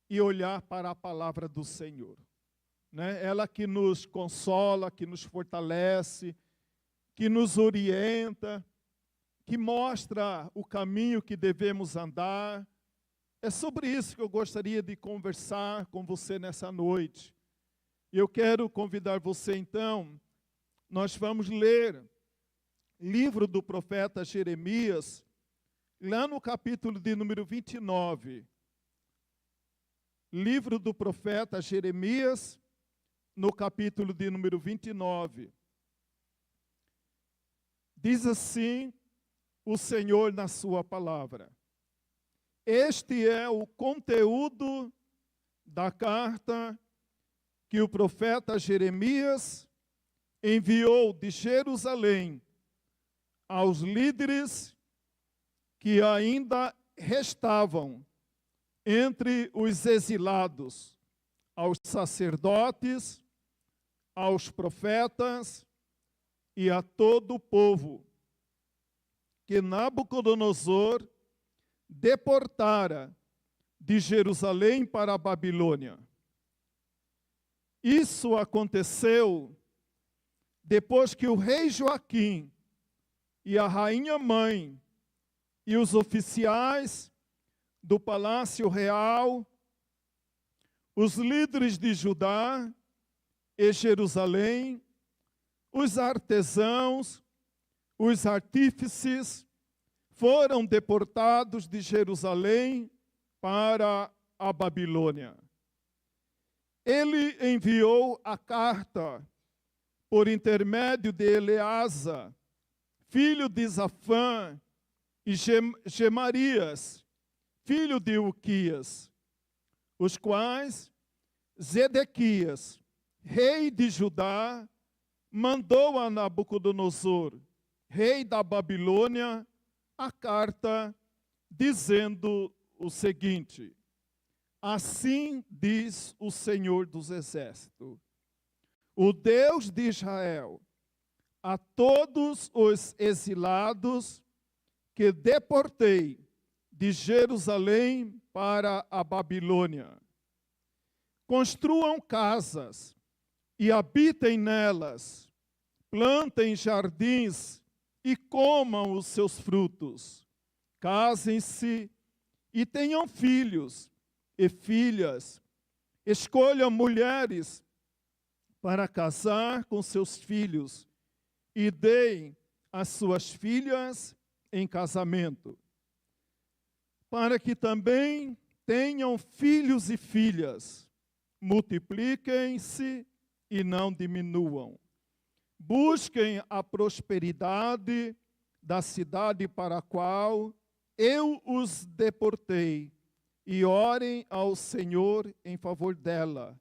e olhar para a palavra do Senhor, né? Ela que nos consola, que nos fortalece, que nos orienta, que mostra o caminho que devemos andar. É sobre isso que eu gostaria de conversar com você nessa noite. E eu quero convidar você, então, nós vamos ler livro do profeta Jeremias, lá no capítulo de número 29. Livro do profeta Jeremias, no capítulo de número 29. Diz assim o Senhor na sua palavra. Este é o conteúdo da carta que o profeta Jeremias enviou de Jerusalém aos líderes que ainda restavam entre os exilados, aos sacerdotes, aos profetas e a todo o povo que Nabucodonosor deportara de Jerusalém para a Babilônia. Isso aconteceu depois que o rei Joaquim e a rainha mãe e os oficiais do palácio real, os líderes de Judá e Jerusalém, os artesãos, os artífices, foram deportados de Jerusalém para a Babilônia. Ele enviou a carta por intermédio de Eleasa, filho de Zafã, e Gemarias, filho de Uquias, os quais Zedequias, rei de Judá, mandou a Nabucodonosor, rei da Babilônia, a carta dizendo o seguinte: assim diz o Senhor dos Exércitos, o Deus de Israel, a todos os exilados que deportei de Jerusalém para a Babilônia. Construam casas e habitem nelas, plantem jardins e comam os seus frutos. Casem-se e tenham filhos e filhas. Escolham mulheres para casar com seus filhos e deem as suas filhas em casamento, para que também tenham filhos e filhas. Multipliquem-se e não diminuam. Busquem a prosperidade da cidade para a qual eu os deportei e orem ao Senhor em favor dela,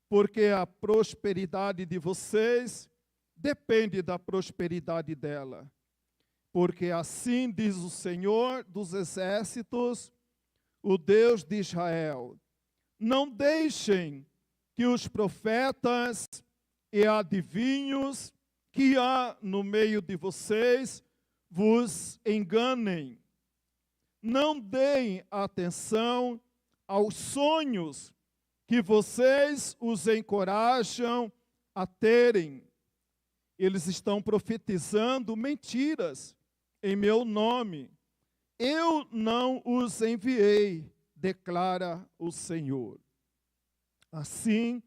porque a prosperidade de vocês depende da prosperidade dela. Porque assim diz o Senhor dos Exércitos, o Deus de Israel: não deixem que os profetas e adivinhos que há no meio de vocês vos enganem. Não deem atenção aos sonhos que vocês os encorajam a terem. Eles estão profetizando mentiras em meu nome. Eu não os enviei, declara o Senhor. Assim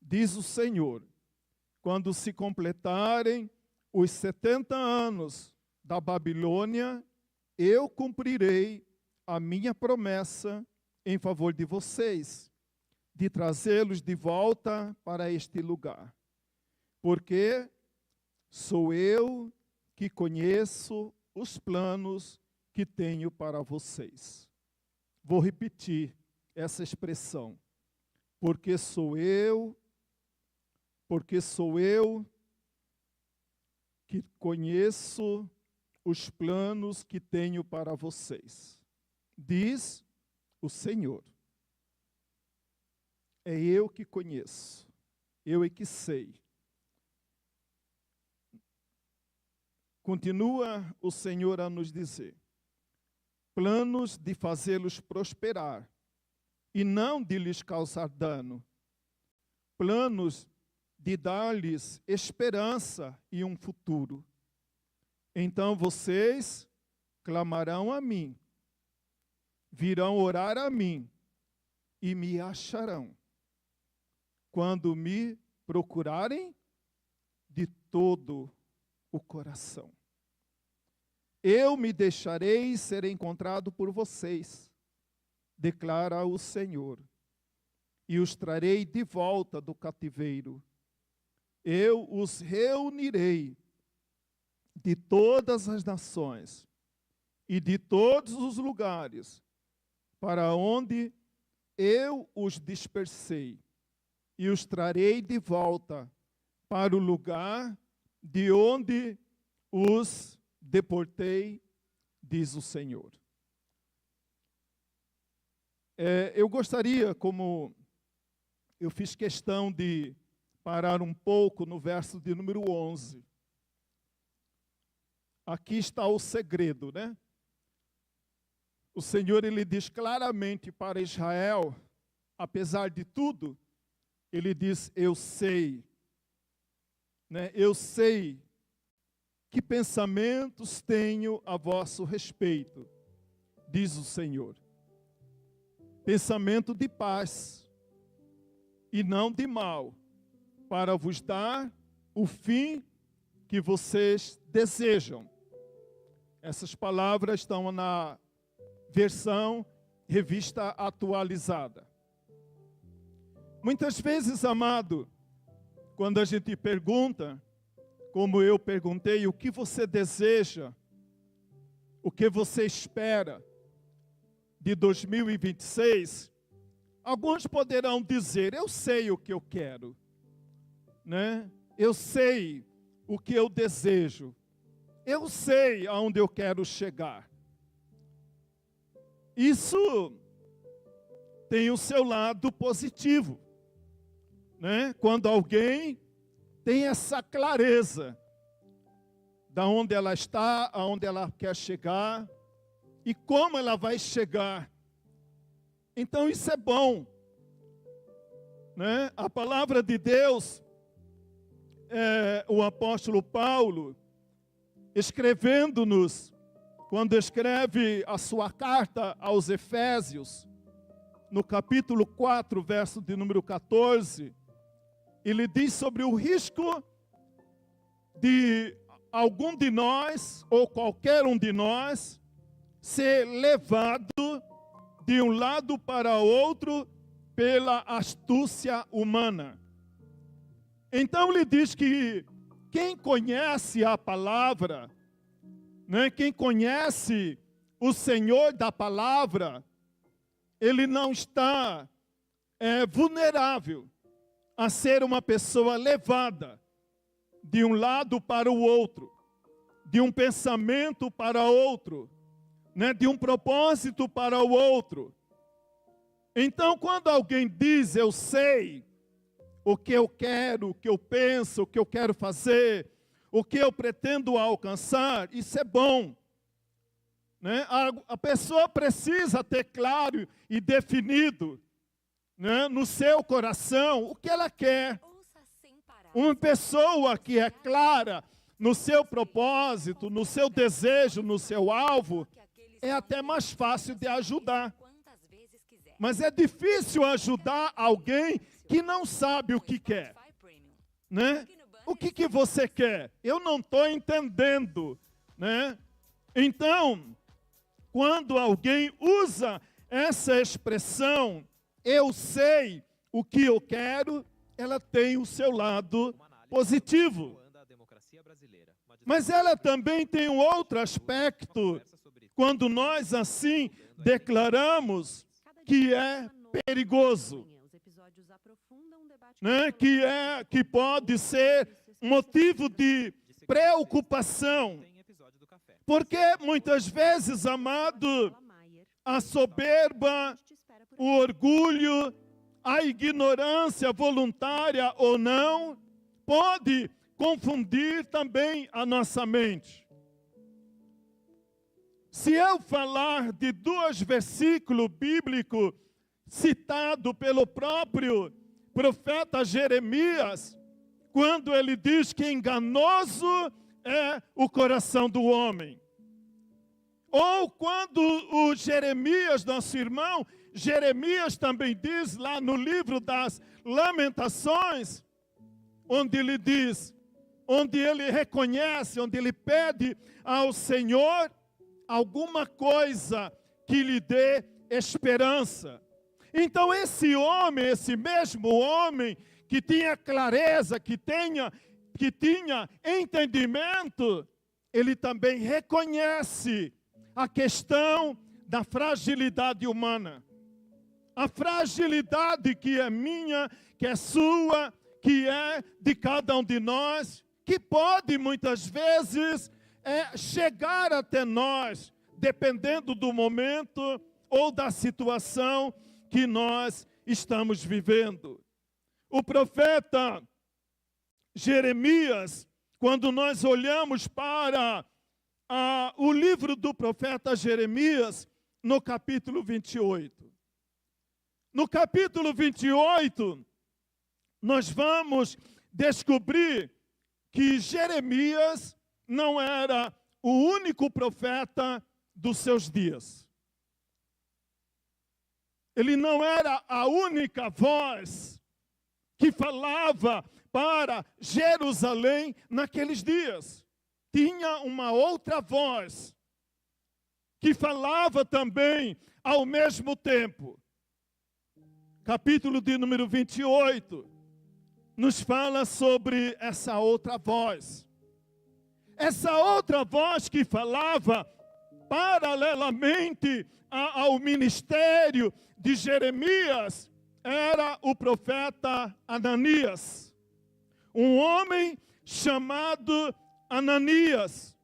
diz o Senhor: quando se completarem os 70 anos da Babilônia, eu cumprirei a minha promessa em favor de vocês, de trazê-los de volta para este lugar. Porque sou eu que conheço os planos que tenho para vocês. Vou repetir essa expressão. Porque sou eu que conheço os planos que tenho para vocês, diz o Senhor. É eu que conheço, eu é que sei. Continua o Senhor a nos dizer: planos de fazê-los prosperar e não de lhes causar dano, planos de dar-lhes esperança e um futuro. Então vocês clamarão a mim, virão orar a mim e me acharão, quando me procurarem de todo o coração. Eu me deixarei ser encontrado por vocês, declara o Senhor, e os trarei de volta do cativeiro. Eu os reunirei de todas as nações e de todos os lugares para onde eu os dispersei, e os trarei de volta para o lugar de onde os deportei, diz o Senhor. Eu gostaria, como eu fiz questão de parar um pouco no verso de número 11. Aqui está o segredo, né? O Senhor, ele diz claramente para Israel, apesar de tudo, ele diz, eu sei, né? Eu sei que pensamentos tenho a vosso respeito, diz o Senhor. Pensamento de paz e não de mal, para vos dar o fim que vocês desejam. Essas palavras estão na versão Revista Atualizada. Muitas vezes, amado, quando a gente pergunta, como eu perguntei, o que você deseja, o que você espera de 2026, alguns poderão dizer, eu sei o que eu quero, né? Eu sei o que eu desejo, eu sei aonde eu quero chegar. Isso tem o seu lado positivo, né? Quando alguém tem essa clareza da onde ela está, aonde ela quer chegar e como ela vai chegar. Então isso é bom, né? A palavra de Deus, o apóstolo Paulo, escrevendo-nos, quando escreve a sua carta aos Efésios, no capítulo 4, verso de número 14, ele diz sobre o risco de algum de nós, ou qualquer um de nós, ser levado de um lado para outro pela astúcia humana. Então ele diz que quem conhece a palavra, né, quem conhece o Senhor da palavra, ele não está vulnerável a ser uma pessoa levada de um lado para o outro, de um pensamento para outro, né, de um propósito para o outro. Então, quando alguém diz, eu sei o que eu quero, o que eu penso, o que eu quero fazer, o que eu pretendo alcançar, isso é bom, né? A pessoa precisa ter claro e definido, né, no seu coração o que ela quer. Uma pessoa que é clara no seu propósito, no seu desejo, no seu alvo, é até mais fácil de ajudar. Mas é difícil ajudar alguém que não sabe o que quer, né? O que você quer? Eu não estou entendendo, né? Então, quando alguém usa essa expressão, eu sei o que eu quero, ela tem o seu lado positivo. Mas ela também tem um outro aspecto, quando nós assim declaramos que é perigoso, né? Que pode ser motivo de preocupação. Porque muitas vezes, amado, a soberba, o orgulho, a ignorância voluntária ou não, pode confundir também a nossa mente. se eu falar de 2 versículos bíblicos citados pelo próprio profeta Jeremias, quando ele diz que enganoso é o coração do homem. Ou quando o Jeremias, nosso irmão, Jeremias também diz lá no livro das Lamentações, onde ele diz, onde ele reconhece, onde ele pede ao Senhor alguma coisa que lhe dê esperança. Então esse homem, esse mesmo homem que tinha clareza, que tinha entendimento, ele também reconhece a questão da fragilidade humana. A fragilidade que é minha, que é sua, que é de cada um de nós, que pode muitas vezes chegar até nós, dependendo do momento ou da situação que nós estamos vivendo. O profeta Jeremias, quando nós olhamos para o livro do profeta Jeremias, no capítulo 28. No capítulo 28, nós vamos descobrir que Jeremias não era o único profeta dos seus dias. Ele não era a única voz que falava para Jerusalém naqueles dias. Tinha uma outra voz que falava também ao mesmo tempo. Capítulo de número 28 nos fala sobre essa outra voz. Essa outra voz que falava paralelamente ao ministério de Jeremias era o profeta Ananias. Um homem chamado Ananias.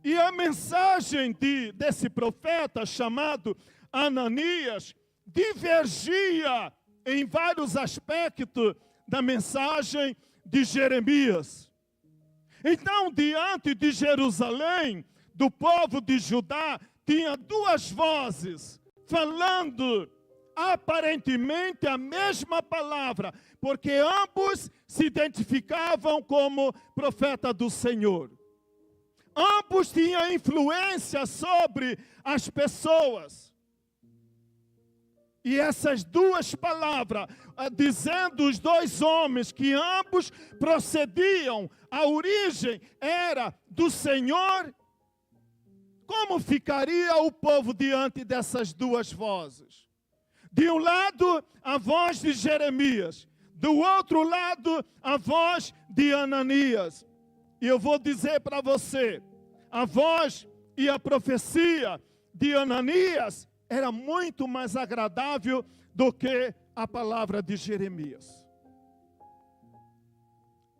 E a mensagem desse profeta chamado Ananias divergia em vários aspectos da mensagem de Jeremias. Então, diante de Jerusalém, do povo de Judá, tinha 2 vozes falando aparentemente a mesma palavra, porque ambos se identificavam como profeta do Senhor. Ambos tinham influência sobre as pessoas. E essas 2 palavras, dizendo os 2 homens que ambos procediam, a origem era do Senhor. Como ficaria o povo diante dessas 2 vozes? De um lado, a voz de Jeremias. Do outro lado, a voz de Ananias. E eu vou dizer para você, a voz e a profecia de Ananias era muito mais agradável do que a palavra de Jeremias.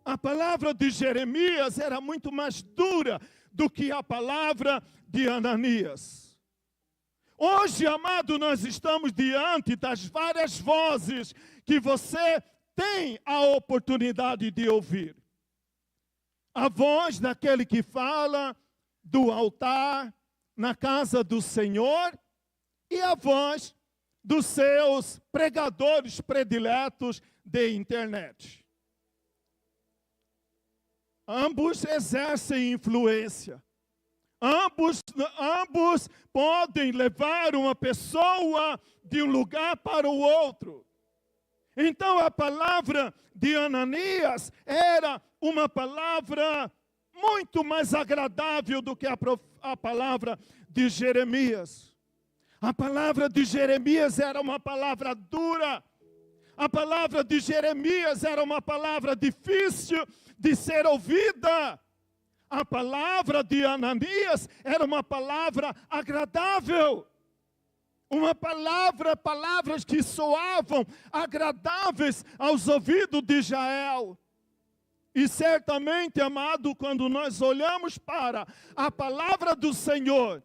A palavra de Jeremias era muito mais dura do que a palavra de Ananias. Hoje, amado, nós estamos diante das várias vozes que você tem a oportunidade de ouvir. A voz daquele que fala do altar na casa do Senhor e a voz dos seus pregadores prediletos de internet. Ambos exercem influência. Ambos podem levar uma pessoa de um lugar para o outro. Então a palavra de Ananias era uma palavra muito mais agradável do que a palavra de Jeremias. A palavra de Jeremias era uma palavra dura. A palavra de Jeremias era uma palavra difícil de ser ouvida. A palavra de Ananias era uma palavra agradável. Palavras que soavam agradáveis aos ouvidos de Israel. E certamente, amado, quando nós olhamos para a palavra do Senhor,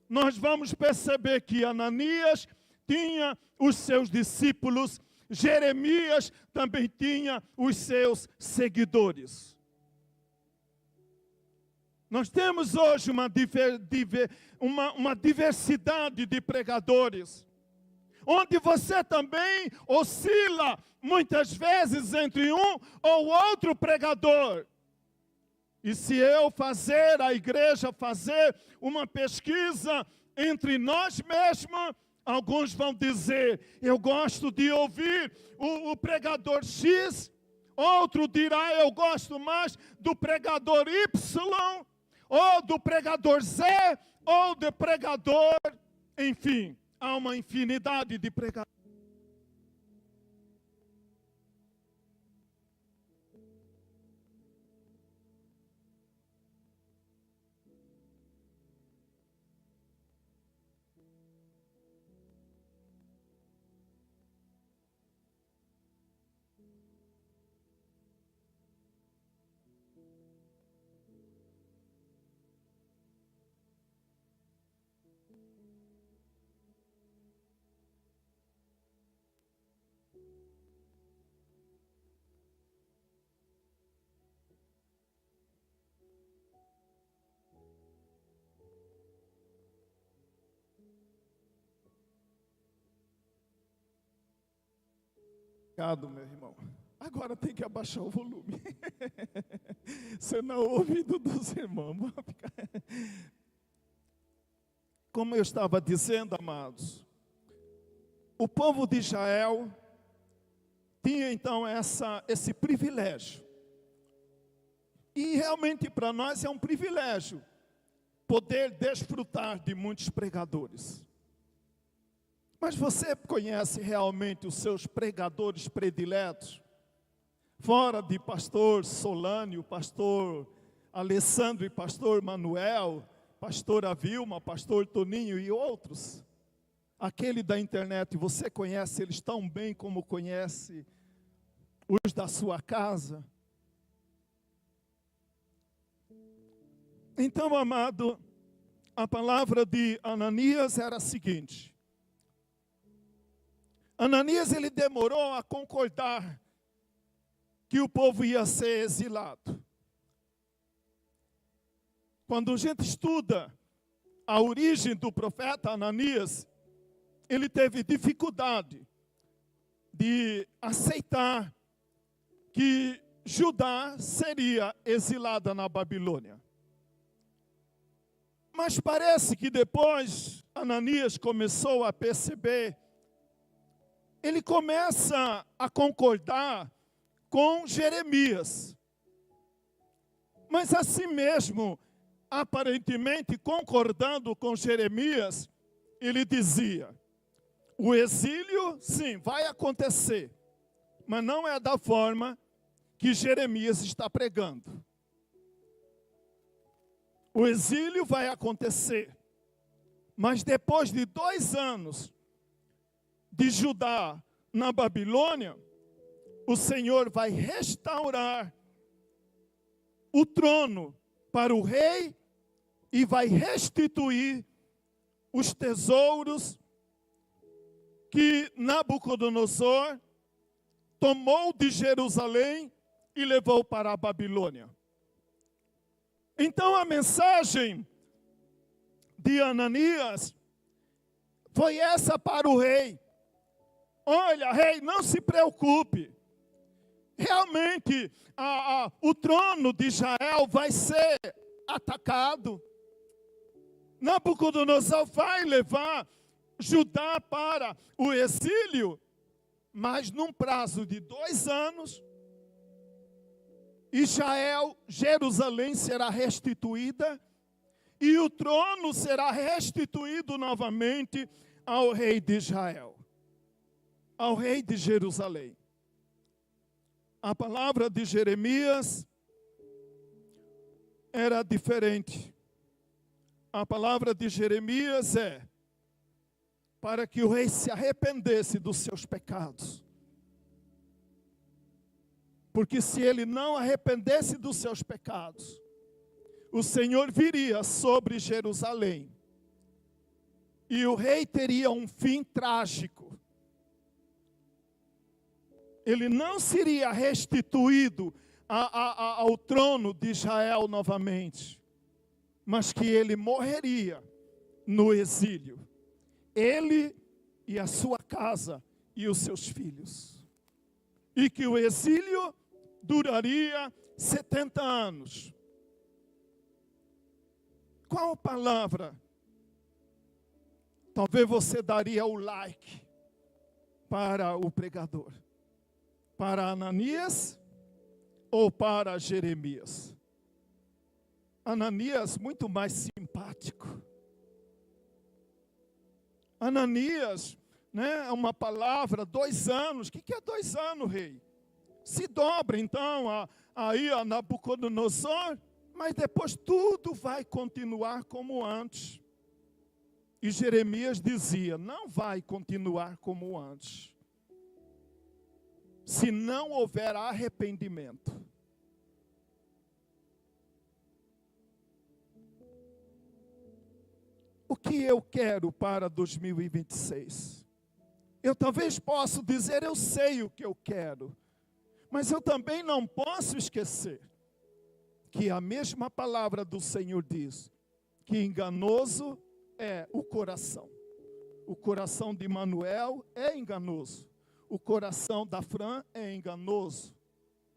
nós vamos perceber que Ananias tinha os seus discípulos, Jeremias também tinha os seus seguidores. Nós temos hoje uma diversidade de pregadores, onde você também oscila muitas vezes entre um ou outro pregador. E se a igreja fazer uma pesquisa entre nós mesmos, alguns vão dizer, eu gosto de ouvir o pregador X, outro dirá, eu gosto mais do pregador Y, ou do pregador Z, ou do pregador, enfim, há uma infinidade de pregadores. Obrigado, meu irmão. Agora tem que abaixar o volume. Senão o ouvido dos irmãos vai ficar... Como eu estava dizendo, amados, o povo de Israel tinha então esse privilégio. E realmente para nós é um privilégio poder desfrutar de muitos pregadores. Mas você conhece realmente os seus pregadores prediletos? Fora de pastor Solânio, pastor Alessandro e pastor Manuel, pastora Vilma, pastor Toninho e outros. Aquele da internet, você conhece eles tão bem como conhece os da sua casa? Então, amado, a palavra de Ananias era a seguinte. Ananias, ele demorou a concordar que o povo ia ser exilado. Quando a gente estuda a origem do profeta Ananias, ele teve dificuldade de aceitar que Judá seria exilada na Babilônia. Mas parece que depois Ananias começou a perceber, ele começa a concordar com Jeremias. Mas assim mesmo, aparentemente concordando com Jeremias, ele dizia, o exílio, sim, vai acontecer, mas não é da forma que Jeremias está pregando. O exílio vai acontecer, mas depois de 2 anos de Judá na Babilônia, o Senhor vai restaurar o trono para o rei e vai restituir os tesouros que Nabucodonosor tomou de Jerusalém e levou para a Babilônia. Então a mensagem de Ananias foi essa para o rei. Olha, rei, não se preocupe. Realmente, o trono de Israel vai ser atacado. Nabucodonosor vai levar Judá para o exílio, mas num prazo de 2 anos, Jerusalém será restituída e o trono será restituído novamente ao rei de Israel, ao rei de Jerusalém. A palavra de Jeremias era diferente. A palavra de Jeremias é para que o rei se arrependesse dos seus pecados. Porque se ele não arrependesse dos seus pecados, o Senhor viria sobre Jerusalém. E o rei teria um fim trágico. Ele não seria restituído ao trono de Israel novamente. mas que ele morreria no exílio. Ele e a sua casa e os seus filhos. E que o exílio duraria 70 anos. Qual palavra? Talvez você daria o like para o pregador. Para Ananias ou para Jeremias? Ananias muito mais simpático. Ananias, né, é uma palavra, 2 anos. O que é 2 anos, rei? Se dobra então aí a Nabucodonosor, mas depois tudo vai continuar como antes. E Jeremias dizia, não vai continuar como antes. Se não houver arrependimento. O que eu quero para 2026? Eu talvez possa dizer, eu sei o que eu quero. Mas eu também não posso esquecer que a mesma palavra do Senhor diz que enganoso é o coração. O coração de Manuel é enganoso. O coração da Fran é enganoso.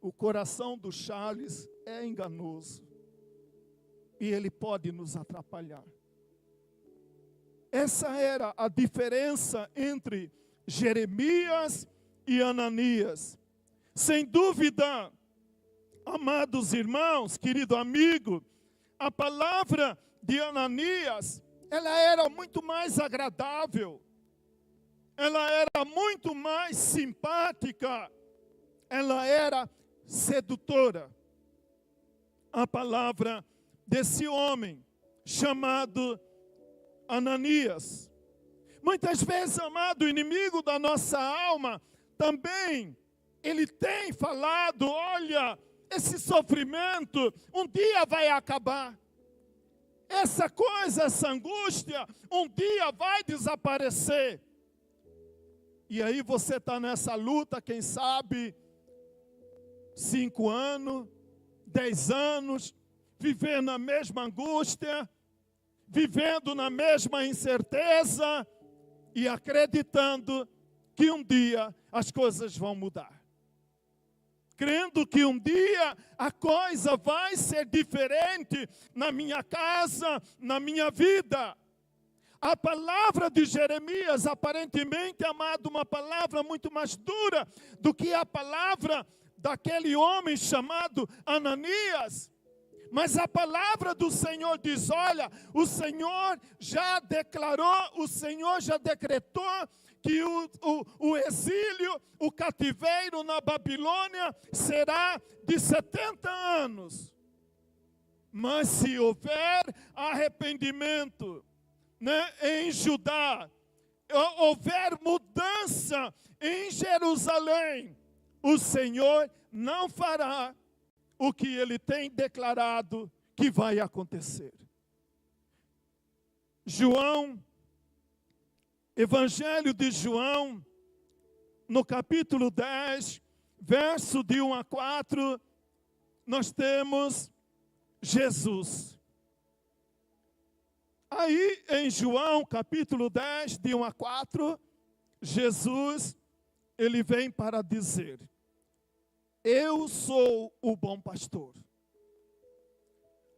O coração do Charles é enganoso. E ele pode nos atrapalhar. Essa era a diferença entre Jeremias e Ananias. Sem dúvida, amados irmãos, querido amigo, a palavra de Ananias, ela era muito mais agradável, ela era muito mais simpática, ela era sedutora. A palavra desse homem chamado Ananias. Muitas vezes, amado, inimigo da nossa alma, também ele tem falado, olha, esse sofrimento um dia vai acabar. Essa coisa, essa angústia, um dia vai desaparecer. E aí você está nessa luta, quem sabe, 5 anos, 10 anos, vivendo a mesma angústia, vivendo na mesma incerteza e acreditando que um dia as coisas vão mudar. Crendo que um dia a coisa vai ser diferente na minha casa, na minha vida. A palavra de Jeremias, aparentemente, amado, uma palavra muito mais dura do que a palavra daquele homem chamado Ananias. Mas a palavra do Senhor diz, olha, o Senhor já declarou, o Senhor já decretou que o exílio, o cativeiro na Babilônia será de 70 anos. Mas se houver arrependimento, né, em Judá, houver mudança em Jerusalém, o Senhor não fará o que Ele tem declarado que vai acontecer. Evangelho de João, no capítulo 10, verso de 1 a 4, nós temos Jesus. Aí em João, capítulo 10, de 1 a 4, Jesus, ele vem para dizer, eu sou o bom pastor.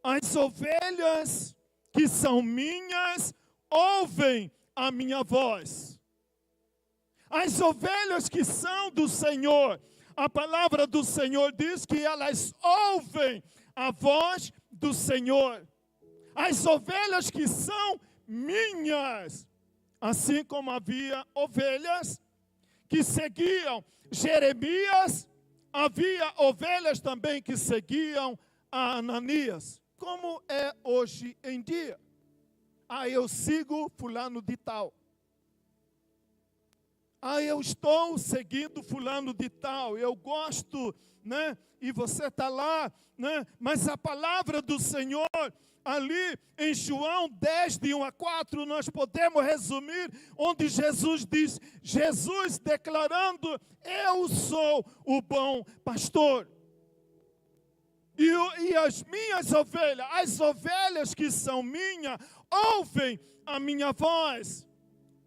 As ovelhas que são minhas, ouvem a minha voz. As ovelhas que são do Senhor, a palavra do Senhor diz que elas ouvem a voz do Senhor. As ovelhas que são minhas, assim como havia ovelhas que seguiam Jeremias, havia ovelhas também que seguiam a Ananias, como é hoje em dia. Eu sigo fulano de tal. Eu estou seguindo fulano de tal. Eu gosto, né? E você está lá, né? Mas a palavra do Senhor, ali em João 10, de 1 a 4, nós podemos resumir, onde Jesus diz, Jesus declarando, eu sou o bom pastor. E as minhas ovelhas, as ovelhas que são minhas, ouvem a minha voz.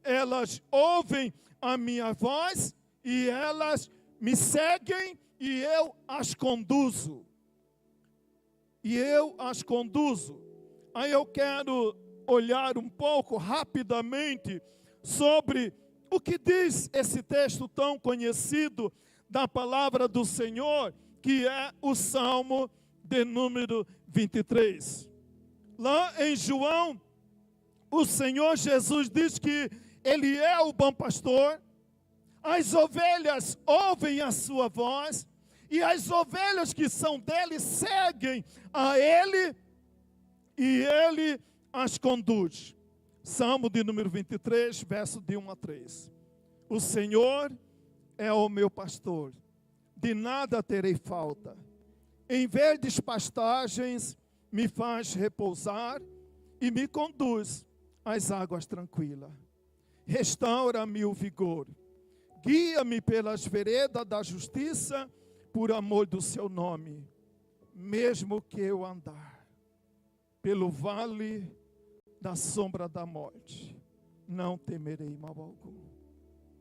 Elas ouvem a minha voz e elas me seguem e eu as conduzo. E eu as conduzo. Aí eu quero olhar um pouco rapidamente sobre o que diz esse texto tão conhecido da palavra do Senhor, que é o Salmo de número 23. Lá em João, o Senhor Jesus diz que Ele é o bom pastor, as ovelhas ouvem a sua voz, e as ovelhas que são dele seguem a Ele, e Ele as conduz. Salmo de número 23, verso de 1 a 3. O Senhor é o meu pastor, de nada terei falta. Em verdes pastagens me faz repousar e me conduz às águas tranquilas. Restaura-me o vigor, guia-me pelas veredas da justiça, por amor do seu nome. Mesmo que eu andar pelo vale da sombra da morte, não temerei mal algum,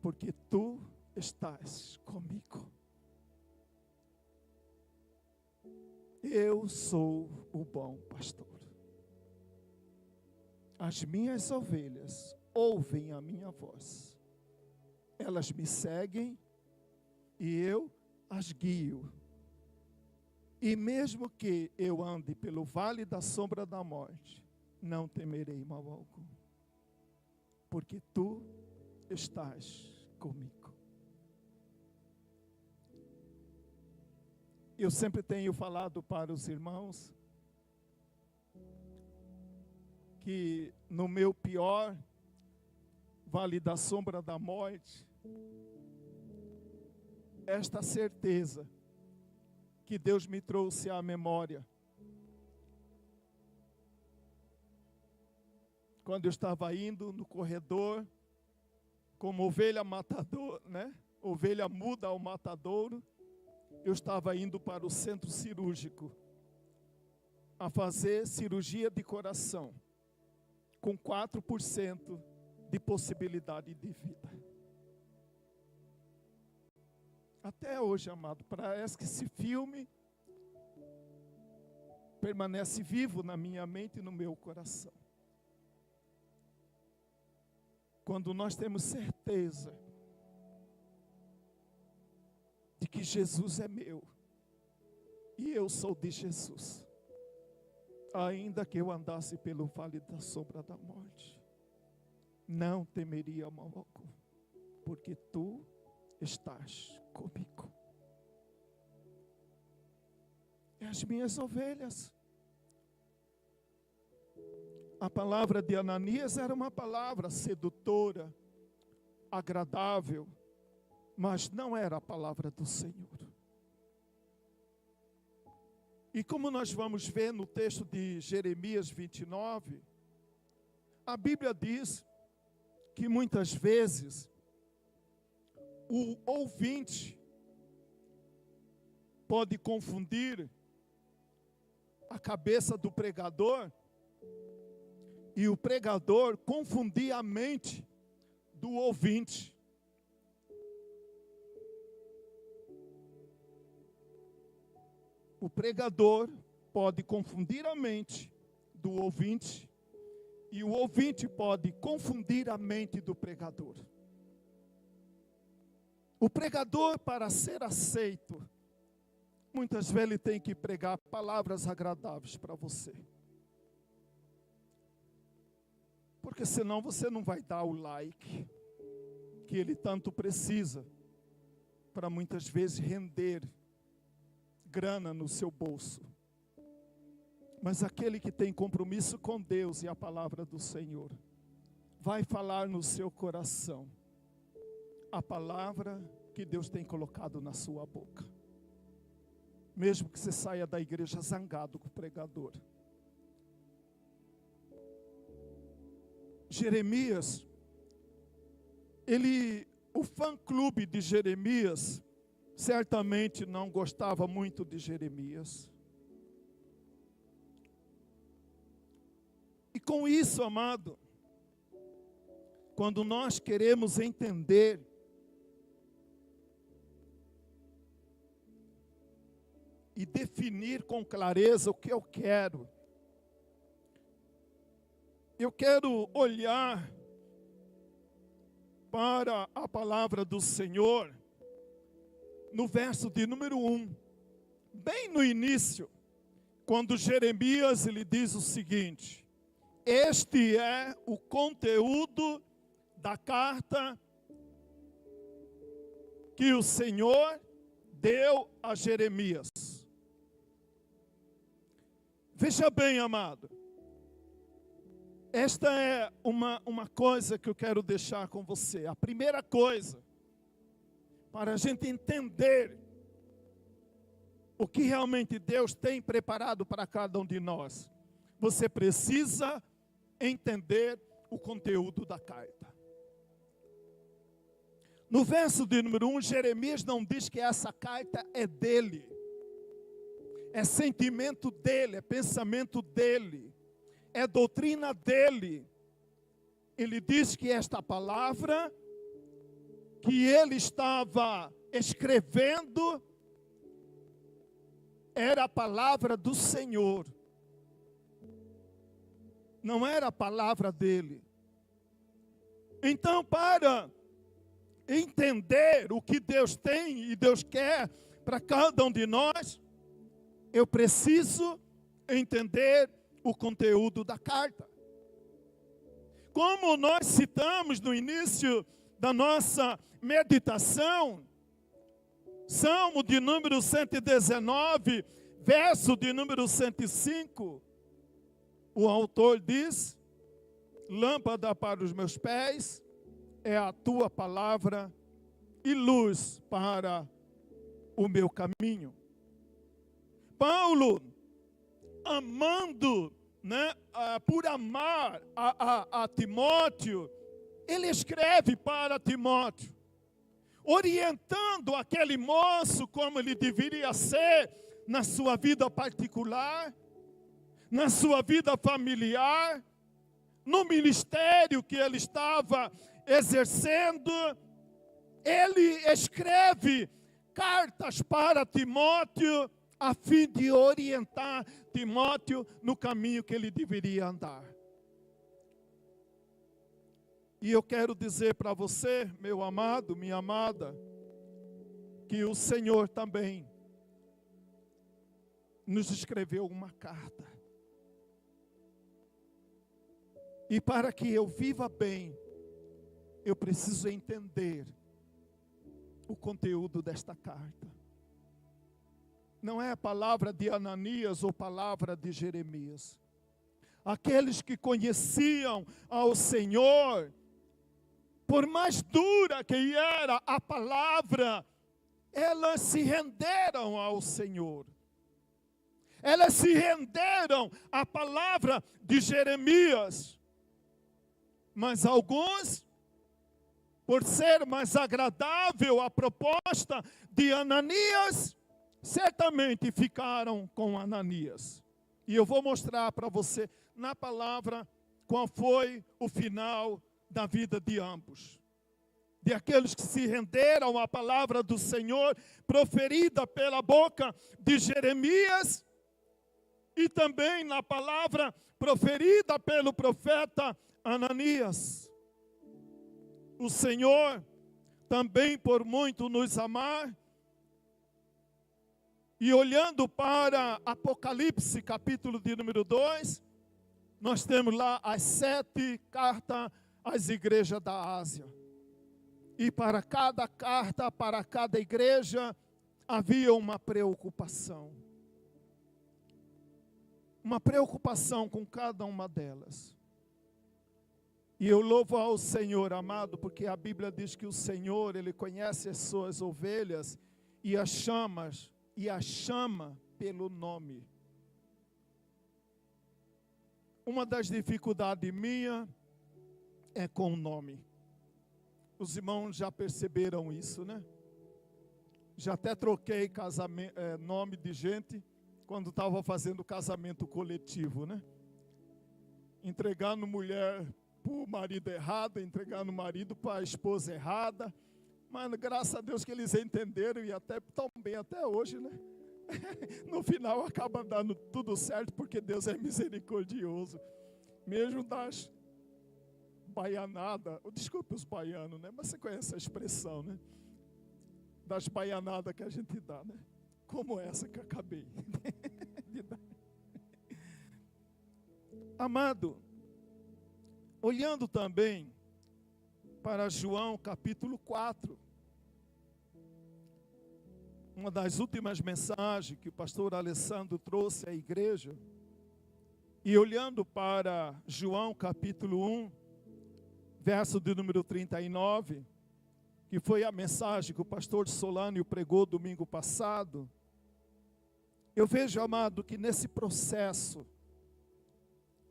porque tu estás comigo. Eu sou o bom pastor. As minhas ovelhas ouvem a minha voz. Elas me seguem e eu as guio. E mesmo que eu ande pelo vale da sombra da morte, não temerei mal algum, porque tu estás comigo. Eu sempre tenho falado para os irmãos que no meu pior vale da sombra da morte, esta certeza que Deus me trouxe à memória. Quando eu estava indo no corredor, como ovelha matador, né? Ovelha muda ao matadouro, eu estava indo para o centro cirúrgico a fazer cirurgia de coração, com 4% de possibilidade de vida. Até hoje, amado, parece que esse filme permanece vivo na minha mente e no meu coração. Quando nós temos certeza de que Jesus é meu e eu sou de Jesus, ainda que eu andasse pelo vale da sombra da morte, não temeria mal algum, porque tu estás comigo. E as minhas ovelhas. A palavra de Ananias era uma palavra sedutora, agradável, mas não era a palavra do Senhor. E como nós vamos ver no texto de Jeremias 29, a Bíblia diz que muitas vezes o ouvinte pode confundir a cabeça do pregador e o pregador confundir a mente do ouvinte. O pregador pode confundir a mente do ouvinte e o ouvinte pode confundir a mente do pregador. O pregador, para ser aceito, muitas vezes ele tem que pregar palavras agradáveis para você. Porque senão você não vai dar o like que ele tanto precisa para muitas vezes render grana no seu bolso. Mas aquele que tem compromisso com Deus e a palavra do Senhor, vai falar no seu coração a palavra que Deus tem colocado na sua boca. Mesmo que você saia da igreja zangado com o pregador. Jeremias, o fã-clube de Jeremias, certamente não gostava muito de Jeremias. E com isso, amado, quando nós queremos entender e definir com clareza o que eu quero olhar para a palavra do Senhor no verso de número 1, bem no início, quando Jeremias ele diz o seguinte: este é o conteúdo da carta que o Senhor deu a Jeremias. Veja bem, amado, esta é uma coisa que eu quero deixar com você. A primeira coisa, para a gente entender o que realmente Deus tem preparado para cada um de nós, você precisa entender o conteúdo da carta. No verso de número 1, Jeremias não diz que essa carta é dele. É sentimento dele, é pensamento dele, é doutrina dele. Ele diz que esta palavra que ele estava escrevendo era a palavra do Senhor. Não era a palavra dele. Então, para entender o que Deus tem e Deus quer para cada um de nós, eu preciso entender o conteúdo da carta. Como nós citamos no início da nossa meditação, Salmo de número 119, verso de número 105, o autor diz: lâmpada para os meus pés é a tua palavra e luz para o meu caminho. Paulo, amando, por amar a Timóteo, ele escreve para Timóteo, orientando aquele moço como ele deveria ser na sua vida particular, na sua vida familiar, no ministério que ele estava exercendo. Ele escreve cartas para Timóteo, a fim de orientar Timóteo no caminho que ele deveria andar. E eu quero dizer para você, meu amado, minha amada, que o Senhor também nos escreveu uma carta. E para que eu viva bem, eu preciso entender o conteúdo desta carta. Não é a palavra de Ananias ou palavra de Jeremias. Aqueles que conheciam ao Senhor, por mais dura que era a palavra, elas se renderam ao Senhor. Elas se renderam à palavra de Jeremias. Mas alguns, por ser mais agradável a proposta de Ananias, certamente ficaram com Ananias. E eu vou mostrar para você na palavra qual foi o final da vida de ambos. De aqueles que se renderam à palavra do Senhor, proferida pela boca de Jeremias, e também na palavra proferida pelo profeta Ananias. O Senhor também, por muito nos amar, e olhando para Apocalipse, capítulo de número 2, nós temos lá as 7 cartas às igrejas da Ásia. E para cada carta, para cada igreja, havia uma preocupação. Uma preocupação com cada uma delas. E eu louvo ao Senhor, amado, porque a Bíblia diz que o Senhor, Ele conhece as suas ovelhas e as chama pelo nome. Uma das dificuldades minha é com o nome. Os irmãos já perceberam isso, né? Já até troquei nome de gente quando estava fazendo casamento coletivo, né? entregando mulher para o marido errado, entregando o marido para a esposa errada. Mas graças a Deus que eles entenderam e até estão bem até hoje, né? No final acaba dando tudo certo, porque Deus é misericordioso. Mesmo das baianadas, desculpe os baianos, né? Mas você conhece a expressão, né? Das baianadas que a gente dá, né? Como essa que eu acabei de dar. Amado, olhando também para João capítulo 4, uma das últimas mensagens que o pastor Alessandro trouxe à igreja, e olhando para João capítulo 1, verso de número 39, que foi a mensagem que o pastor Solânio pregou domingo passado, eu vejo, amado, que nesse processo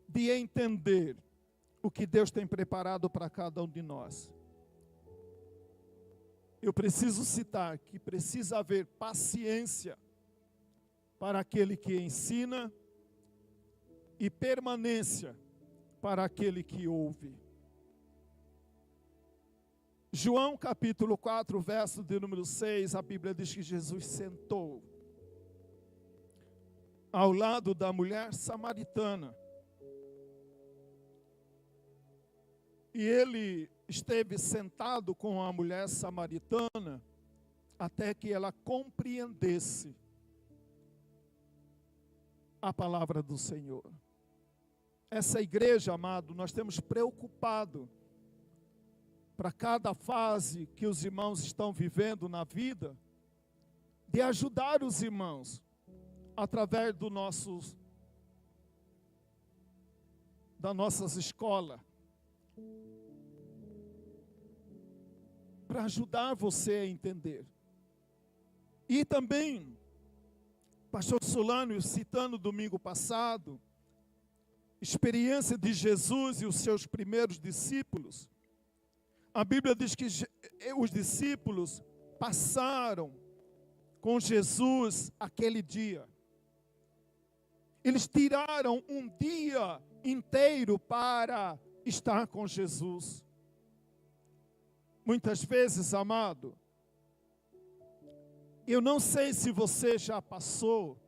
de entender o que Deus tem preparado para cada um de nós, eu preciso citar que precisa haver paciência para aquele que ensina e permanência para aquele que ouve. João capítulo 4, verso de número 6, a Bíblia diz que Jesus sentou ao lado da mulher samaritana. E ele esteve sentado com a mulher samaritana até que ela compreendesse a palavra do Senhor. Essa igreja, amado, nós temos preocupado para cada fase que os irmãos estão vivendo na vida, de ajudar os irmãos através das nossas escolas, para ajudar você a entender. E também, pastor Solânio, citando domingo passado, experiência de Jesus e os seus primeiros discípulos, a Bíblia diz que os discípulos passaram com Jesus aquele dia. Eles tiraram um dia inteiro para estar com Jesus. Muitas vezes, amado, eu não sei se você já passou,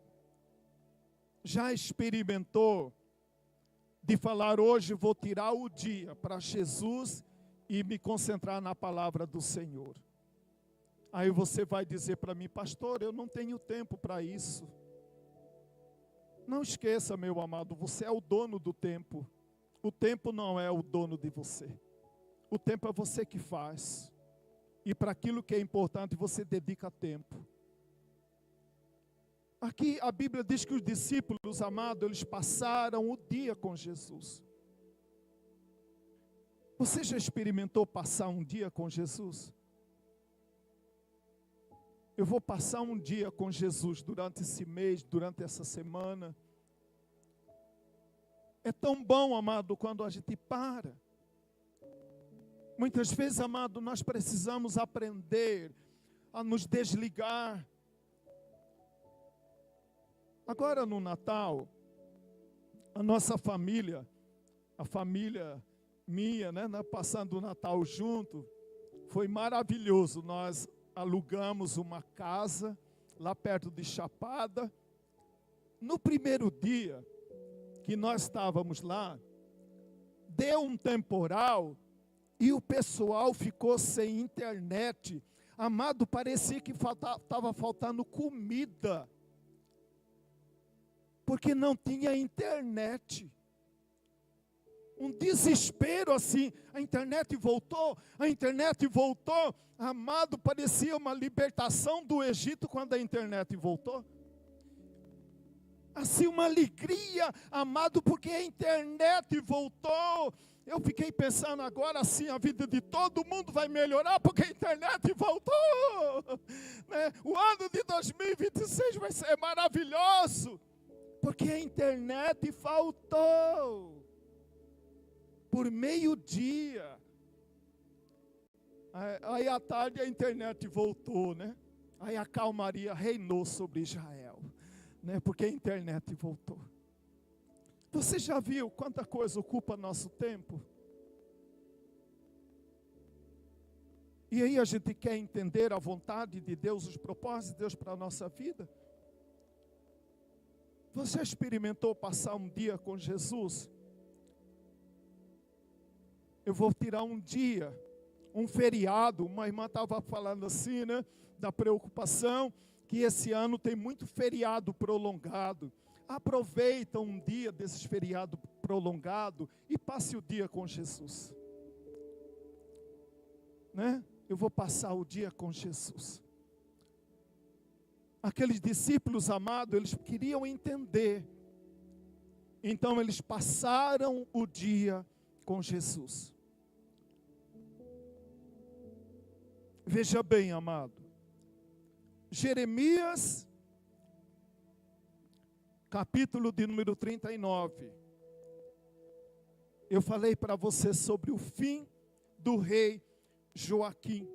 já experimentou, de falar hoje vou tirar o dia para Jesus e me concentrar na palavra do Senhor. Aí você vai dizer para mim, pastor, eu não tenho tempo para isso. Não esqueça, meu amado, você é o dono do tempo. O tempo não é o dono de você. O tempo é você que faz. E para aquilo que é importante, você dedica tempo. Aqui a Bíblia diz que os discípulos, amados, eles passaram o dia com Jesus. Você já experimentou passar um dia com Jesus? Eu vou passar um dia com Jesus durante esse mês, durante essa semana. É tão bom, amado, quando a gente para. Muitas vezes, amado, nós precisamos aprender a nos desligar. Agora no Natal, a nossa família, a família minha, né, passando o Natal junto, foi maravilhoso. Nós alugamos uma casa lá perto de Chapada. No primeiro dia que nós estávamos lá, deu um temporal e o pessoal ficou sem internet. Amado, parecia que estava faltando comida, porque não tinha internet. Um desespero assim, a internet voltou. Amado, parecia uma libertação do Egito quando a internet voltou. Assim, uma alegria, amado, porque a internet voltou. Eu fiquei pensando agora assim, a vida de todo mundo vai melhorar porque a internet voltou. Né? O ano de 2026 vai ser maravilhoso, porque a internet faltou. Por meio-dia. Aí à tarde a internet voltou, né? Aí a calmaria reinou sobre Israel, né? Porque a internet voltou. Você já viu quanta coisa ocupa nosso tempo? E aí a gente quer entender a vontade de Deus, os propósitos de Deus para a nossa vida? Você experimentou passar um dia com Jesus? Eu vou tirar um dia, um feriado. Uma irmã estava falando assim, né? Da preocupação, que esse ano tem muito feriado prolongado. Aproveita um dia desses feriados prolongados e passe o dia com Jesus. Né? Eu vou passar o dia com Jesus. Aqueles discípulos amados, eles queriam entender. Então eles passaram o dia com Jesus. Veja bem, amado. Jeremias, capítulo de número 39. Eu falei para você sobre o fim do rei Joaquim.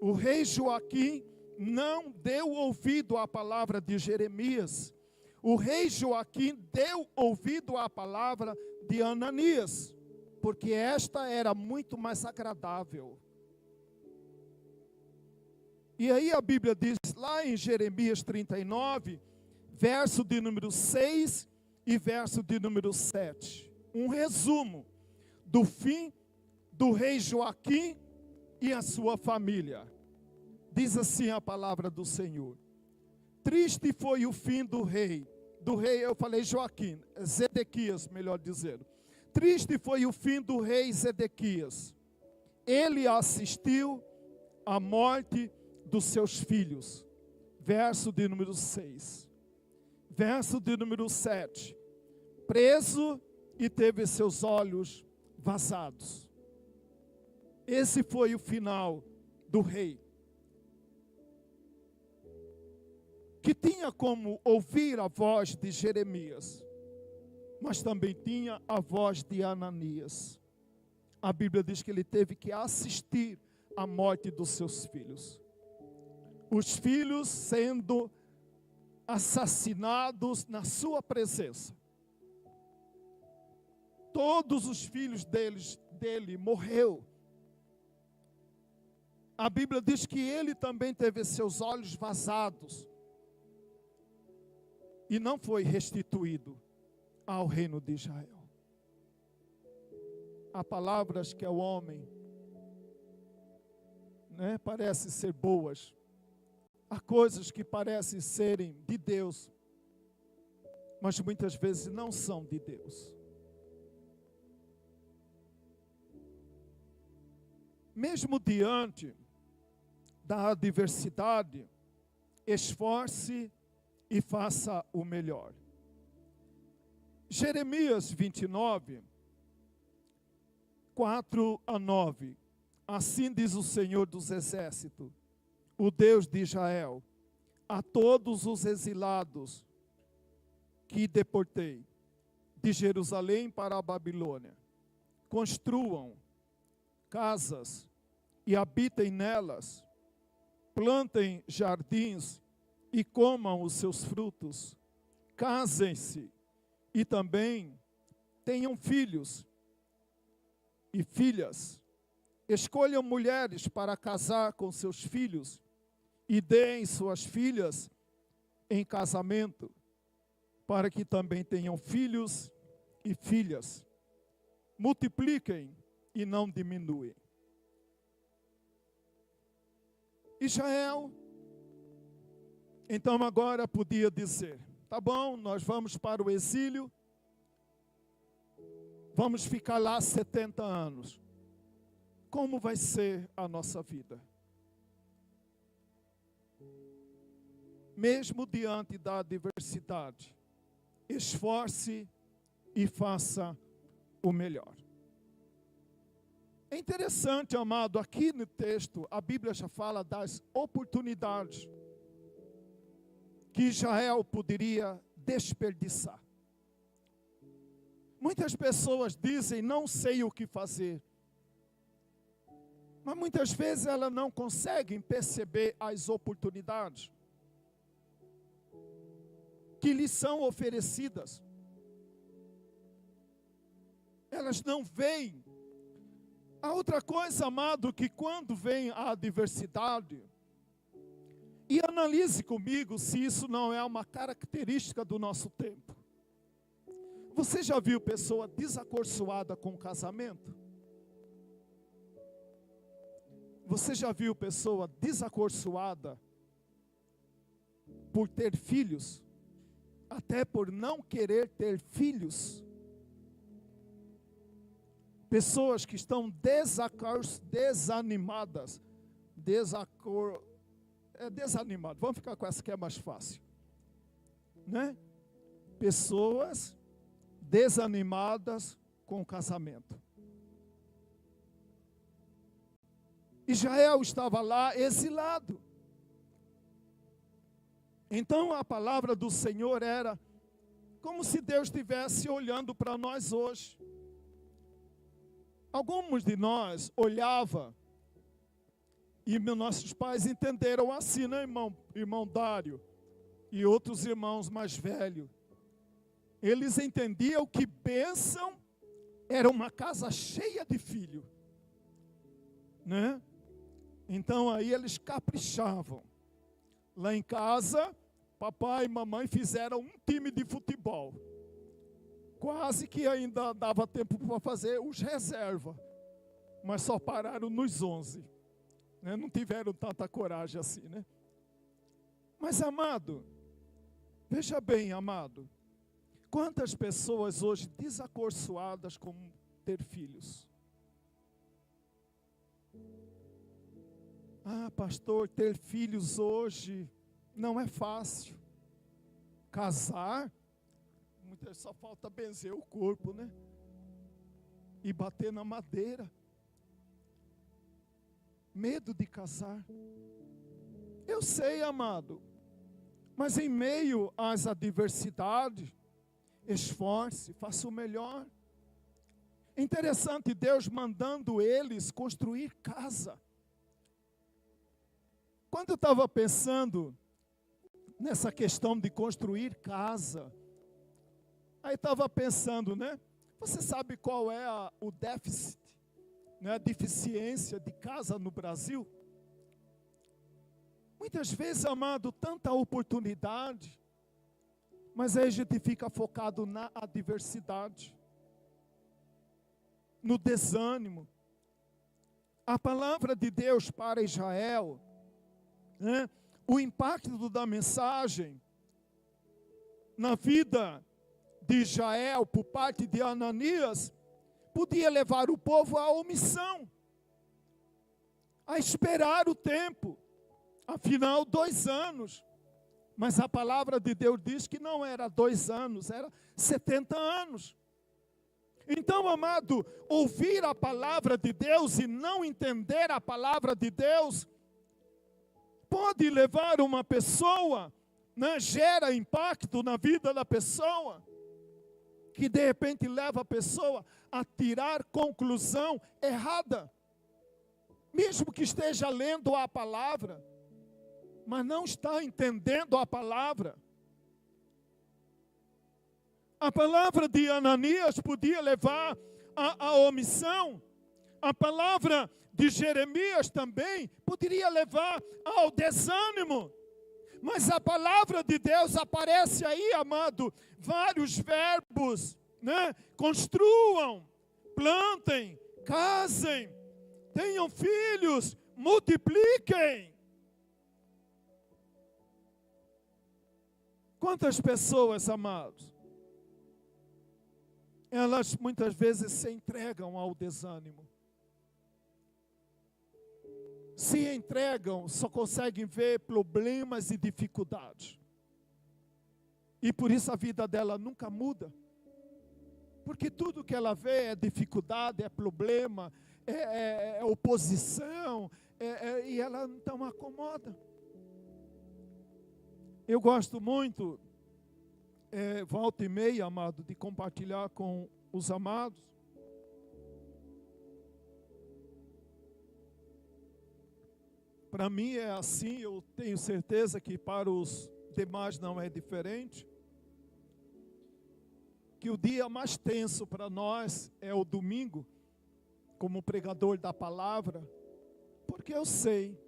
O rei Joaquim não deu ouvido à palavra de Jeremias. O rei Joaquim deu ouvido à palavra de Ananias, porque esta era muito mais agradável. E aí a Bíblia diz lá em Jeremias 39, verso de número 6 e verso de número 7. Um resumo do fim do rei Joaquim e a sua família. Diz assim a palavra do Senhor. Triste foi o fim do rei. Do rei, eu falei Joaquim, Zedequias, melhor dizendo. Triste foi o fim do rei Zedequias. Ele assistiu à morte dos seus filhos. Verso de número 6. Verso de número 7. Preso e teve seus olhos vazados. Esse foi o final do rei, que tinha como ouvir a voz de Jeremias, mas também tinha a voz de Ananias. A Bíblia diz que ele teve que assistir à morte dos seus filhos. Os filhos sendo assassinados na sua presença. Todos os filhos dele morreu. A Bíblia diz que ele também teve seus olhos vazados e não foi restituído ao reino de Israel. Há palavras que ao homem, né, parecem ser boas. Há coisas que parecem serem de Deus, mas muitas vezes não são de Deus. Mesmo diante da adversidade, esforce e faça o melhor. Jeremias 29, 4 a 9. Assim diz o Senhor dos Exércitos, o Deus de Israel, a todos os exilados que deportei de Jerusalém para a Babilônia. Construam casas e habitem nelas, plantem jardins e comam os seus frutos, casem-se e também tenham filhos e filhas, escolham mulheres para casar com seus filhos e deem suas filhas em casamento, para que também tenham filhos e filhas, multipliquem e não diminuem. Israel, então agora podia dizer, tá bom, nós vamos para o exílio, vamos ficar lá 70 anos. Como vai ser a nossa vida? Mesmo diante da adversidade, esforce e faça o melhor. É interessante, amado, aqui no texto, a Bíblia já fala das oportunidades que Israel poderia desperdiçar. Muitas pessoas dizem, não sei o que fazer. Mas muitas vezes elas não conseguem perceber as oportunidades que lhes são oferecidas. elas não veem. A outra coisa, amado, que quando vem a adversidade, e analise comigo se isso não é uma característica do nosso tempo. Você já viu pessoa desacorçoada com o casamento? Você já viu pessoa desacorçoada por ter filhos? Até por não querer ter filhos? Pessoas que estão desanimadas. Desanimado. Vamos ficar com essa que é mais fácil. Né? Pessoas desanimadas com o casamento. Israel estava lá exilado. Então a palavra do Senhor era como se Deus estivesse olhando para nós hoje. Alguns de nós olhavam, e nossos pais entenderam assim, né, irmão Dário? E outros irmãos mais velhos. Eles entendiam que bênção era uma casa cheia de filho. Né? Então aí eles caprichavam. Lá em casa, papai e mamãe fizeram um time de futebol. Quase que ainda dava tempo para fazer os reservas. Mas só pararam nos 11. Né? Não tiveram tanta coragem assim, né? Mas, amado, veja bem, amado. Quantas pessoas hoje desacorçoadas com ter filhos? Ah, pastor, ter filhos hoje não é fácil. Casar, muitas só falta benzer o corpo, né? E bater na madeira. Medo de casar. Eu sei, amado, mas em meio às adversidades, esforce, faça o melhor. Interessante Deus mandando eles construir casa. Quando eu estava pensando nessa questão de construir casa, aí estava pensando, né? Você sabe qual é o déficit, né, a deficiência de casa no Brasil? Muitas vezes, amado, tanta oportunidade, mas aí a gente fica focado na adversidade, no desânimo. A palavra de Deus para Israel, né, o impacto da mensagem na vida de Israel por parte de Ananias, podia levar o povo à omissão, a esperar o tempo. Afinal, 2 anos. Mas a palavra de Deus diz que não era 2 anos, era 70 anos. Então, amado, ouvir a palavra de Deus e não entender a palavra de Deus, pode levar uma pessoa, né, gera impacto na vida da pessoa, que de repente leva a pessoa a tirar conclusão errada. Mesmo que esteja lendo a palavra, mas não está entendendo a palavra. A palavra de Ananias podia levar à omissão. A palavra de Jeremias também poderia levar ao desânimo. Mas a palavra de Deus aparece aí, amado, vários verbos, né? Construam, plantem, casem, tenham filhos, multipliquem. Quantas pessoas, amados, elas muitas vezes se entregam ao desânimo. Se entregam, só conseguem ver problemas e dificuldades. E por isso a vida dela nunca muda. Porque tudo que ela vê é dificuldade, é problema, é oposição, e ela então acomoda. Eu gosto muito, volta e meia, amado, de compartilhar com os amados. Para mim é assim, eu tenho certeza que para os demais não é diferente. que o dia mais tenso para nós é o domingo, como pregador da palavra, porque eu sei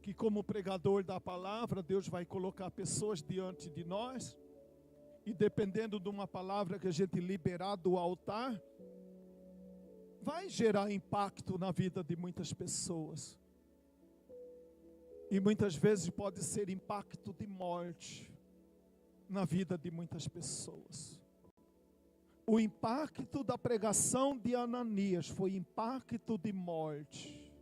que como pregador da palavra, Deus vai colocar pessoas diante de nós, e dependendo de uma palavra que a gente liberar do altar, vai gerar impacto na vida de muitas pessoas. E muitas vezes pode ser impacto de morte na vida de muitas pessoas. O impacto da pregação de Ananias foi impacto de morte.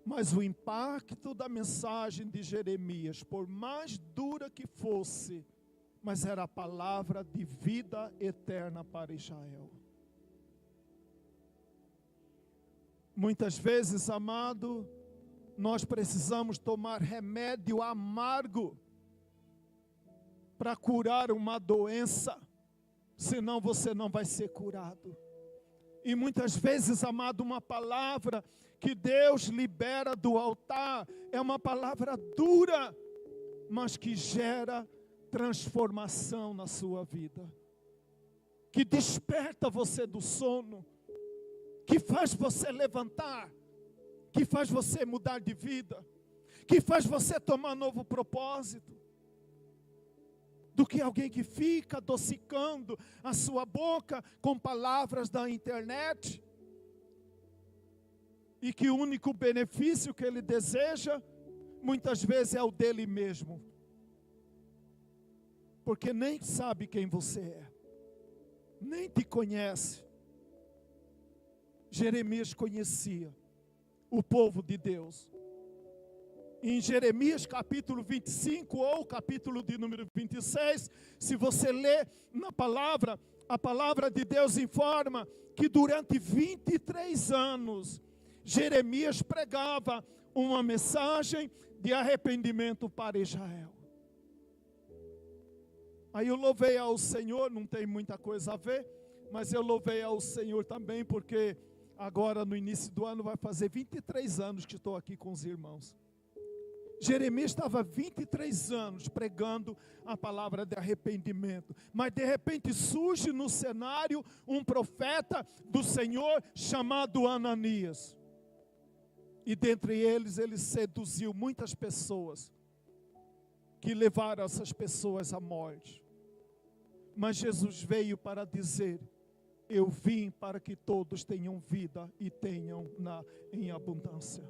Mas o impacto da mensagem de Jeremias, por mais dura que fosse, mas era a palavra de vida eterna para Israel. Muitas vezes, amado, nós precisamos tomar remédio amargo para curar uma doença, senão você não vai ser curado. E muitas vezes, amado, uma palavra que Deus libera do altar é uma palavra dura, mas que gera transformação na sua vida, que desperta você do sono, que faz você levantar, que faz você mudar de vida, que faz você tomar novo propósito, do que alguém que fica adocicando a sua boca com palavras da internet, e que o único benefício que ele deseja, muitas vezes é o dele mesmo, porque nem sabe quem você é, nem te conhece. Jeremias conhecia o povo de Deus. Em Jeremias capítulo 25 ou capítulo de número 26, se você ler na palavra, a palavra de Deus informa que durante 23 anos, Jeremias pregava uma mensagem de arrependimento para Israel. Aí eu louvei ao Senhor, não tem muita coisa a ver, mas eu louvei ao Senhor também, porque agora no início do ano vai fazer 23 anos que estou aqui com os irmãos. Jeremias estava 23 anos pregando a palavra de arrependimento, mas de repente surge no cenário um profeta do Senhor chamado Ananias. E dentre eles, ele seduziu muitas pessoas, que levaram essas pessoas à morte. Mas Jesus veio para dizer: eu vim para que todos tenham vida e tenham em abundância.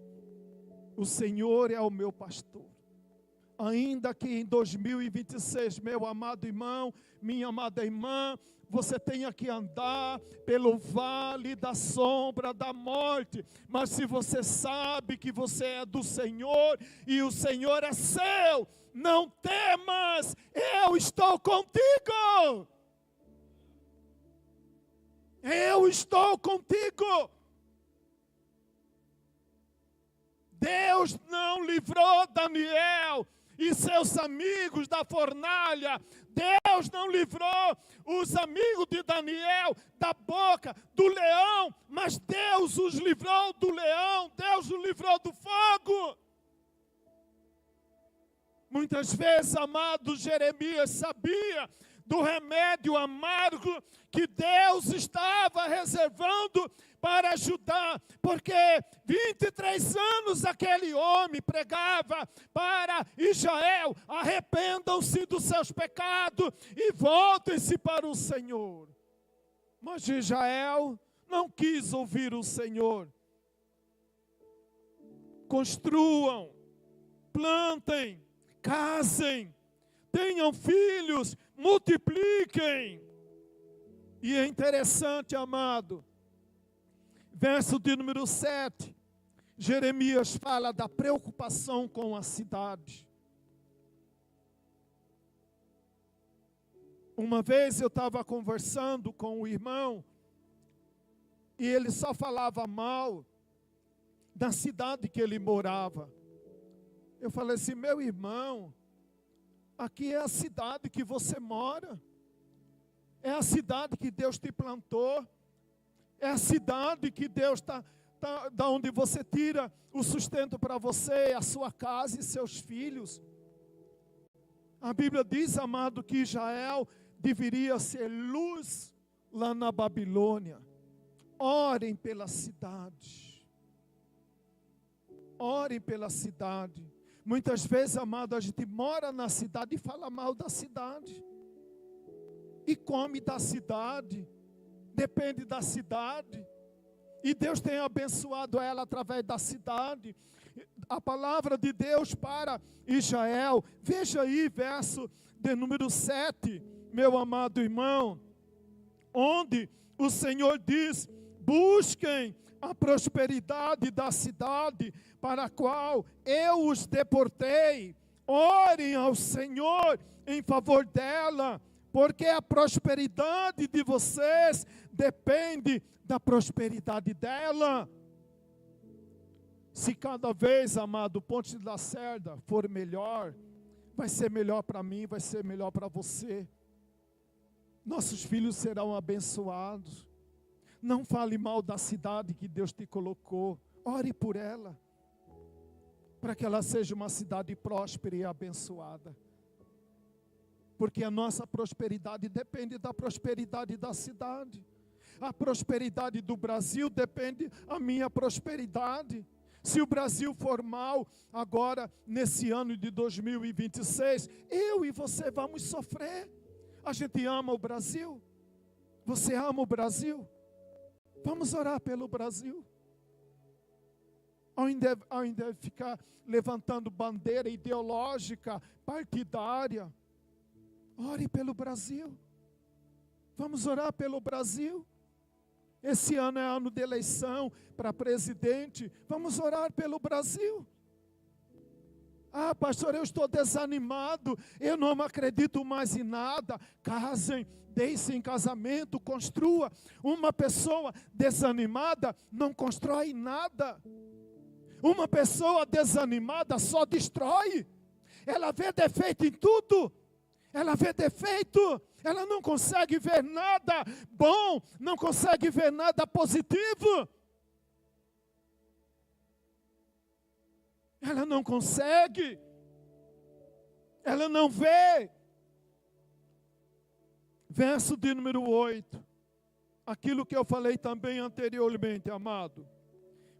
O Senhor é o meu pastor. Ainda que em 2026, meu amado irmão, minha amada irmã, você tenha que andar pelo vale da sombra da morte, mas se você sabe que você é do Senhor e o Senhor é seu, não temas, eu estou contigo. Eu estou contigo. Deus não livrou Daniel e seus amigos da fornalha. Deus não livrou os amigos de Daniel da boca do leão, mas Deus os livrou do leão, Deus os livrou do fogo. Muitas vezes, amado, Jeremias sabia do remédio amargo que Deus estava reservando para Judá, porque 23 anos aquele homem pregava para Israel: arrependam-se dos seus pecados e voltem-se para o Senhor. Mas Israel não quis ouvir o Senhor. Construam, plantem, casem, tenham filhos, multipliquem. E é interessante, amado, verso de número 7, Jeremias fala da preocupação com a cidade. Uma vez eu estava conversando com o irmão, e ele só falava mal da cidade que ele morava. Eu falei assim: meu irmão, aqui é a cidade que você mora, é a cidade que Deus te plantou, é a cidade que Deus da onde você tira o sustento para você, a sua casa e seus filhos. A Bíblia diz, amado, que Israel deveria ser luz lá na Babilônia. Orem pela cidade. Orem pela cidade. Muitas vezes, amado, a gente mora na cidade e fala mal da cidade. E come da cidade. Depende da cidade. E Deus tem abençoado ela através da cidade. A palavra de Deus para Israel. Veja aí, verso de número 7, meu amado irmão. Onde o Senhor diz: busquem a prosperidade da cidade para a qual eu os deportei. Orem ao Senhor em favor dela, porque a prosperidade de vocês depende da prosperidade dela. Se cada vez, amado, o Ponte da Lacerda for melhor, vai ser melhor para mim, vai ser melhor para você. Nossos filhos serão abençoados. Não fale mal da cidade que Deus te colocou. Ore por ela, para que ela seja uma cidade próspera e abençoada. Porque a nossa prosperidade depende da prosperidade da cidade. A prosperidade do Brasil depende da minha prosperidade. Se o Brasil for mal, agora, nesse ano de 2026, eu e você vamos sofrer. A gente ama o Brasil. Você ama o Brasil? Vamos orar pelo Brasil. Ao invés de ficar levantando bandeira ideológica, partidária, ore pelo Brasil. Vamos orar pelo Brasil. Esse ano é ano de eleição para presidente. Vamos orar pelo Brasil. Ah, pastor, eu estou desanimado. Eu não acredito mais em nada. Casem, deem-se em casamento, construa. Uma pessoa desanimada não constrói nada. Uma pessoa desanimada só destrói. Ela vê defeito em tudo. Ela vê defeito. Ela não consegue ver nada bom. Não consegue ver nada positivo. Ela não consegue. Ela não vê. Verso de número 8. Aquilo que eu falei também anteriormente, amado.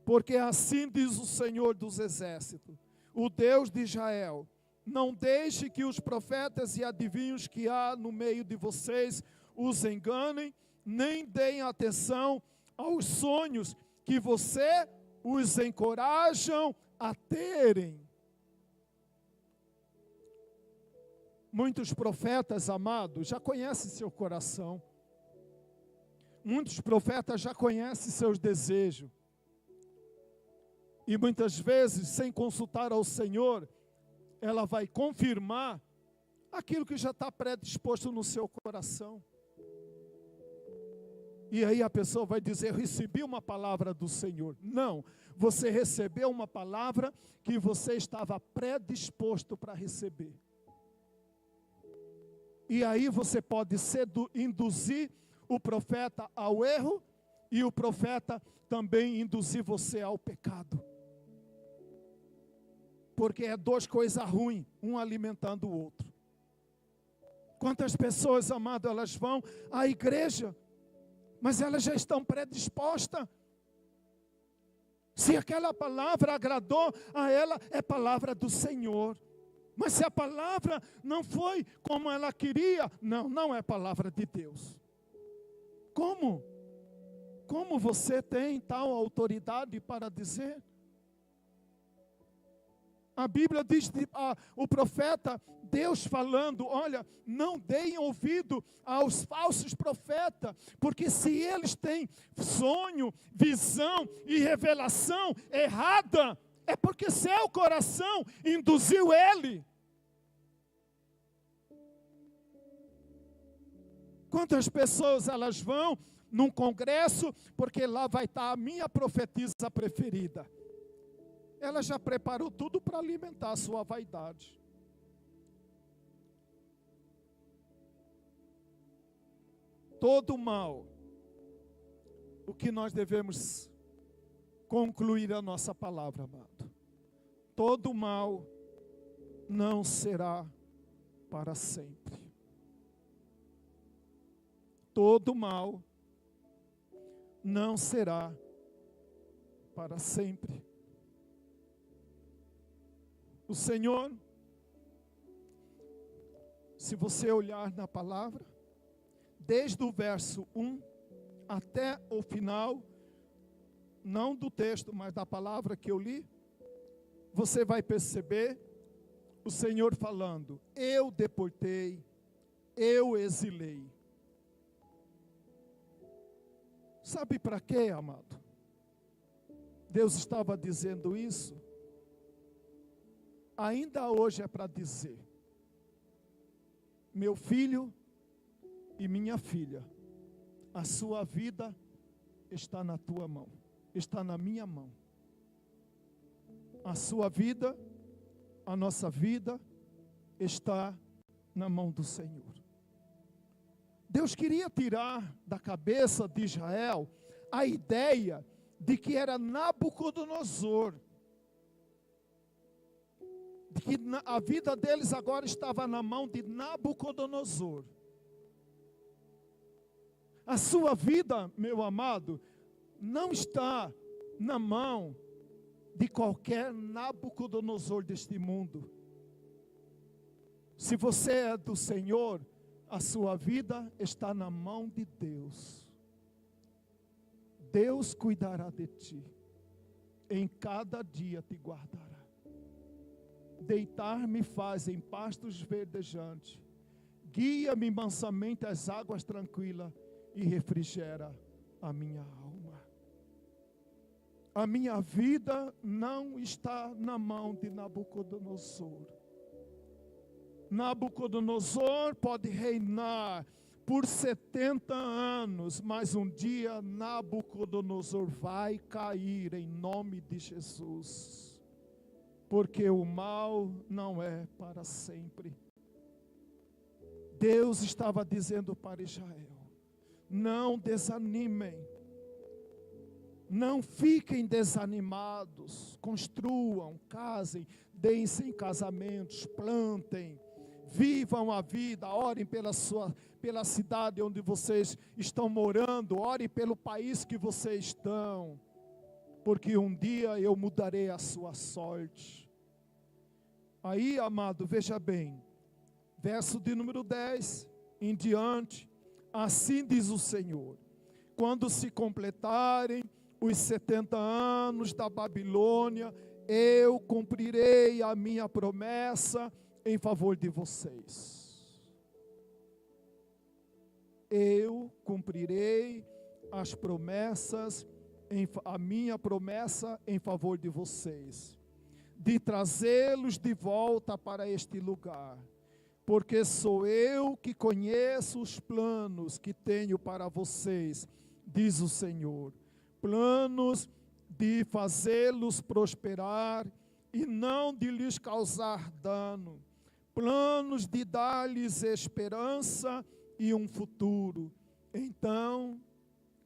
Porque assim diz o Senhor dos Exércitos, o Deus de Israel: não deixe que os profetas e adivinhos que há no meio de vocês os enganem, nem deem atenção aos sonhos que você os encorajam a terem. Muitos profetas, amados, já conhecem seu coração. Muitos profetas já conhecem seus desejos. E muitas vezes, sem consultar ao Senhor, ela vai confirmar aquilo que já está predisposto no seu coração. E aí a pessoa vai dizer: eu recebi uma palavra do Senhor. Não, você recebeu uma palavra que você estava predisposto para receber. E aí você pode induzir o profeta ao erro, e o profeta também induzir você ao pecado. Porque é duas coisas ruins, um alimentando o outro. Quantas pessoas, amado, elas vão à igreja, mas elas já estão predispostas. Se aquela palavra agradou a ela, é palavra do Senhor. Mas se a palavra não foi como ela queria, não é palavra de Deus. Como? Como você tem tal autoridade para dizer? A Bíblia diz, o profeta, Deus falando: olha, não deem ouvido aos falsos profetas, porque se eles têm sonho, visão e revelação errada, é porque seu coração induziu ele. Quantas pessoas elas vão num congresso, porque lá vai estar a minha profetisa preferida. Ela já preparou tudo para alimentar a sua vaidade. Todo mal, o que nós devemos concluir a nossa palavra, amado. Todo mal não será para sempre. Todo mal não será para sempre. O Senhor, se você olhar na palavra, desde o verso 1 até o final, não do texto, mas da palavra que eu li, você vai perceber o Senhor falando: eu deportei, eu exilei. Sabe para quê, amado? Deus estava dizendo isso. Ainda hoje é para dizer: meu filho e minha filha, a sua vida está na tua mão, está na minha mão. A sua vida, a nossa vida, está na mão do Senhor. Deus queria tirar da cabeça de Israel a ideia de que era Nabucodonosor, de que a vida deles agora estava na mão de Nabucodonosor. A sua vida, meu amado, não está na mão de qualquer Nabucodonosor deste mundo. Se você é do Senhor, a sua vida está na mão de Deus. Deus cuidará de ti, em cada dia te guardará. Deitar-me faz em pastos verdejantes, guia-me mansamente às águas tranquilas e refrigera a minha alma. A minha vida não está na mão de Nabucodonosor. Nabucodonosor pode reinar por 70 anos, mas um dia Nabucodonosor vai cair em nome de Jesus. Porque o mal não é para sempre. Deus estava dizendo para Israel: não desanimem, não fiquem desanimados, construam, casem, deem-se em casamentos, plantem, vivam a vida, orem pela cidade onde vocês estão morando, orem pelo país que vocês estão, porque um dia eu mudarei a sua sorte. Aí, amado, veja bem, verso de número 10 em diante, assim diz o Senhor: quando se completarem os 70 anos da Babilônia, eu cumprirei a minha promessa em favor de vocês. Eu cumprirei as promessas, a minha promessa em favor de vocês, de trazê-los de volta para este lugar, porque sou eu que conheço os planos que tenho para vocês, diz o Senhor, planos de fazê-los prosperar e não de lhes causar dano, planos de dar-lhes esperança e um futuro. Então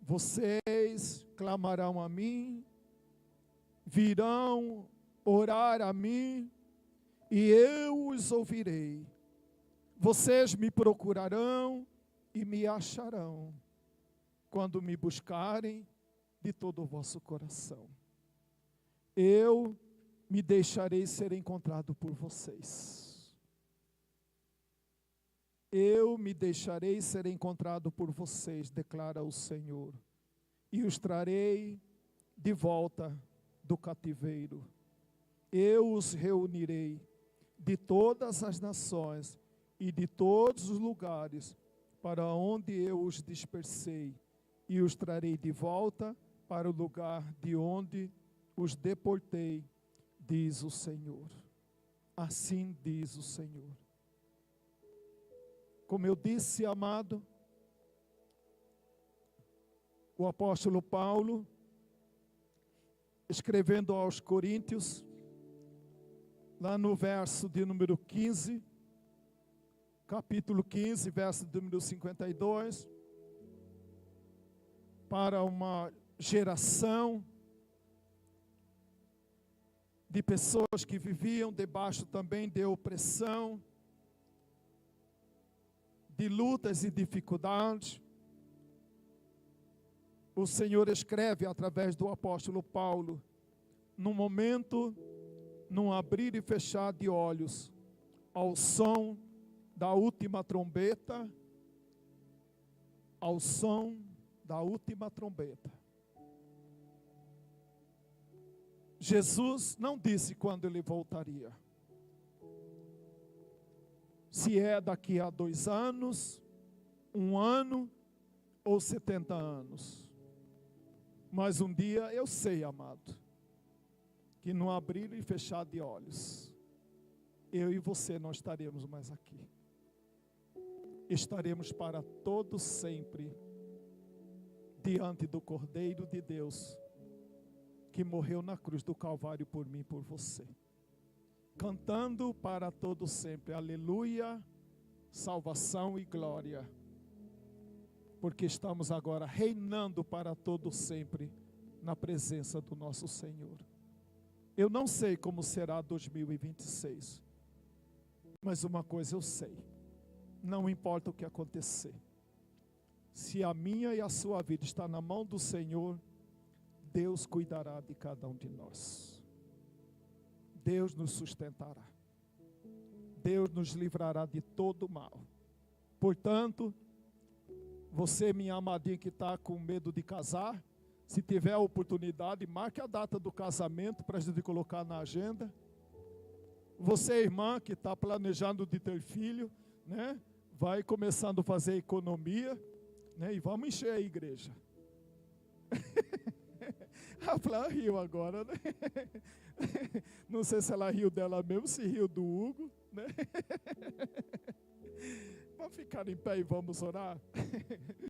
vocês clamarão a mim, virão orar a mim, e eu os ouvirei. Vocês me procurarão e me acharão, quando me buscarem de todo o vosso coração. Eu me deixarei ser encontrado por vocês. Eu me deixarei ser encontrado por vocês, declara o Senhor, e os trarei de volta do cativeiro. Eu os reunirei de todas as nações e de todos os lugares para onde eu os dispersei, e os trarei de volta para o lugar de onde os deportei, diz o Senhor. Assim diz o Senhor. Como eu disse, amado, o apóstolo Paulo, escrevendo aos Coríntios, lá no verso de número 15, capítulo 15, verso de número 52, para uma geração de pessoas que viviam debaixo também de opressão, de lutas e dificuldades, o Senhor escreve através do apóstolo Paulo, num momento, num abrir e fechar de olhos, ao som da última trombeta, ao som da última trombeta. Jesus não disse quando ele voltaria. Se é daqui a 2 anos, 1 ano ou 70 anos. Mas um dia eu sei, amado, que no abrir e fechar de olhos, eu e você não estaremos mais aqui. Estaremos para todo sempre diante do Cordeiro de Deus, que morreu na cruz do Calvário por mim e por você. Cantando para todo sempre, aleluia, salvação e glória. Porque estamos agora reinando para todo sempre na presença do nosso Senhor. Eu não sei como será 2026, mas uma coisa eu sei, não importa o que acontecer, se a minha e a sua vida está na mão do Senhor, Deus cuidará de cada um de nós. Deus nos sustentará. Deus nos livrará de todo mal. Portanto, você, minha amadinha que está com medo de casar, se tiver a oportunidade, marque a data do casamento para a gente colocar na agenda. Você, irmã, que está planejando de ter filho, né? Vai começando a fazer economia, né? E vamos encher a igreja. A Flá riu agora, né? Não sei se ela riu dela mesmo, se riu do Hugo, né? Vamos ficar em pé e vamos orar?